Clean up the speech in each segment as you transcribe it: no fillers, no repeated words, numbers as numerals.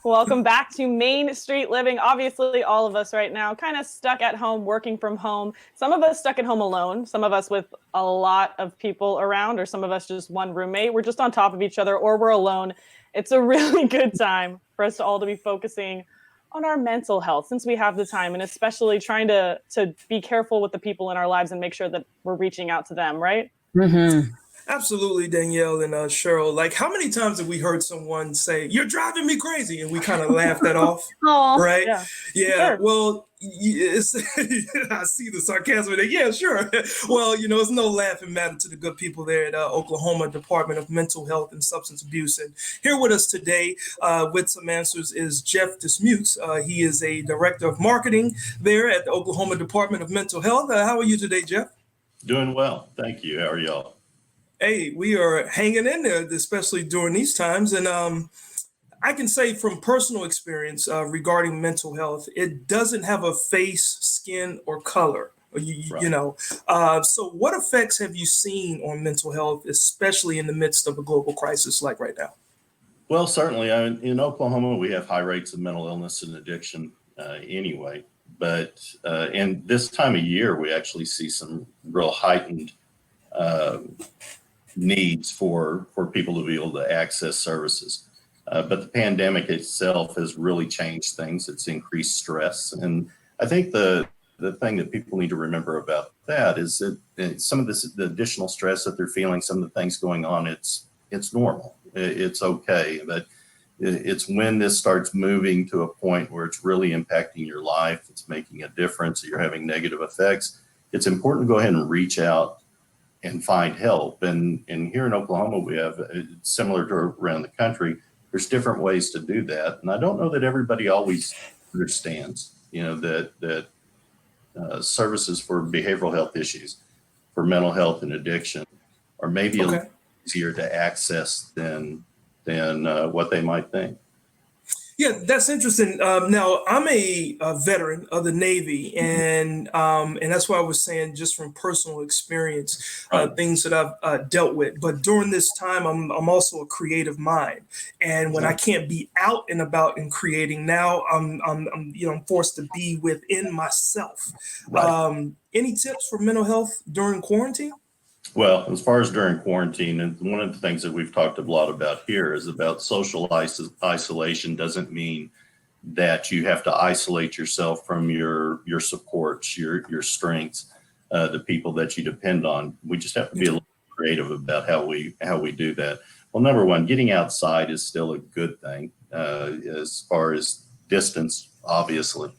Welcome back to Main Street Living. Obviously, all of us right now kind of stuck at home, working from home. Some of us stuck at home alone, some of us with a lot of people around, or some of us just one roommate. We're just on top of each other, or we're alone. It's a really good time for us to all to be focusing on our mental health since we have the time, and especially trying to be careful with the people in our lives and make sure that we're reaching out to them, right? Mm-hmm. Absolutely, Danielle and Cheryl. Like, how many times have we heard someone say, "You're driving me crazy," and we kind of laugh that off, Oh, right? Yeah, Yeah. sure. Well, it's, I see the sarcasm there. Yeah, sure. Well, it's no laughing matter to the good people there at Oklahoma Department of Mental Health and Substance Abuse. And here with us today with some answers is Jeff Dismukes. He is a director of marketing there at the Oklahoma Department of Mental Health. How are you today, Jeff? Doing well. Thank you. How are y'all? Hey, we are hanging in there, especially during these times. And I can say from personal experience regarding mental health, it doesn't have a face, skin, or color. Right. So what effects have you seen on mental health, especially in the midst of a global crisis like right now? Well, certainly. In Oklahoma, we have high rates of mental illness and addiction anyway. But in this time of year, we actually see some real heightened uh, needs for people to be able to access services. But the pandemic itself has really changed things. It's increased stress. And I think the thing that people need to remember about that is that some of the additional stress that they're feeling, some of the things going on, it's normal. It's okay. But it's when this starts moving to a point where it's really impacting your life, it's making a difference, you're having negative effects, it's important to go ahead and reach out and find help. And here in Oklahoma, we have, similar to around the country, there's different ways to do that. And I don't know that everybody always understands, that services for behavioral health issues, for mental health and addiction, are maybe a Okay. little easier to access than what they might think. Yeah, that's interesting. Now, I'm a veteran of the Navy, and that's why I was saying, just from personal experience, Right. things that I've dealt with. But during this time, I'm also a creative mind, and when I Right. can't be out and about and creating, now I'm forced to be within myself. Right. Any tips for mental health during quarantine? Well, as far as during quarantine, and one of the things that we've talked a lot about here is about social isolation doesn't mean that you have to isolate yourself from your supports, your strengths, the people that you depend on. We just have to be a little creative about how we do that. Well, number one, getting outside is still a good thing as far as distance, obviously.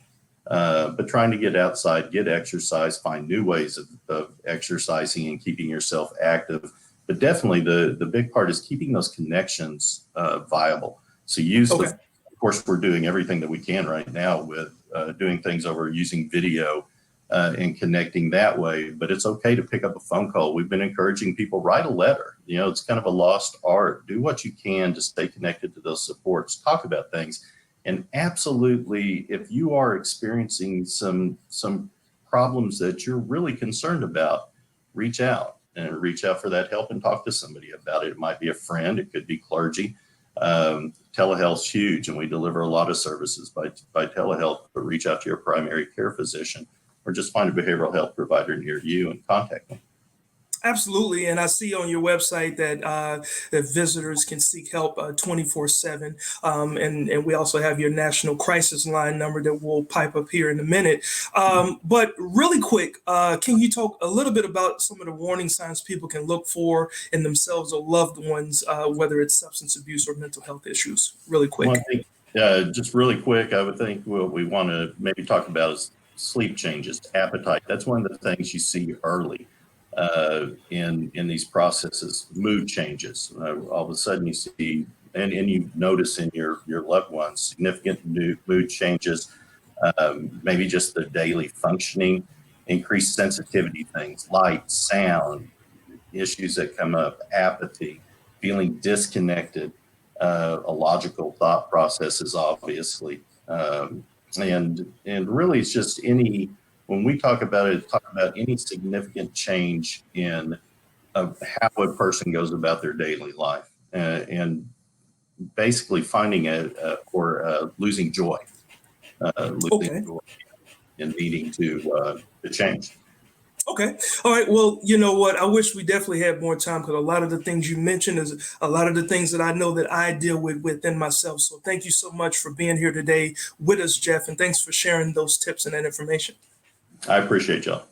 But trying to get outside, get exercise, find new ways of exercising and keeping yourself active. But definitely the big part is keeping those connections viable. So Okay. of course, we're doing everything that we can right now with doing things over using video and connecting that way. But it's okay to pick up a phone call. We've been encouraging people, write a letter. It's kind of a lost art. Do what you can to stay connected to those supports. Talk about things. And absolutely, if you are experiencing some problems that you're really concerned about, reach out for that help and talk to somebody about it. It might be a friend, it could be clergy. Telehealth's huge, and we deliver a lot of services by telehealth. But reach out to your primary care physician, or just find a behavioral health provider near you and contact them. Absolutely, and I see on your website that visitors can seek help 24/7, and we also have your national crisis line number that we'll pipe up here in a minute. But really quick, can you talk a little bit about some of the warning signs people can look for in themselves or loved ones, whether it's substance abuse or mental health issues? Really quick. Well, I think just really quick, I would think what we want to maybe talk about is sleep changes, appetite. That's one of the things you see early in these processes. Mood changes. All of a sudden you see, and you notice in your loved ones, significant mood changes, maybe just the daily functioning, increased sensitivity things, light, sound, issues that come up, apathy, feeling disconnected, illogical thought processes, obviously. And really it's just when we talk about it, talk about any significant change in how a person goes about their daily life. And basically finding losing joy, Okay. joy in needing to change. Okay. All right. Well, you know what? I wish we definitely had more time because a lot of the things you mentioned is a lot of the things that I know that I deal with within myself. So thank you so much for being here today with us, Jeff, and thanks for sharing those tips and that information. I appreciate y'all.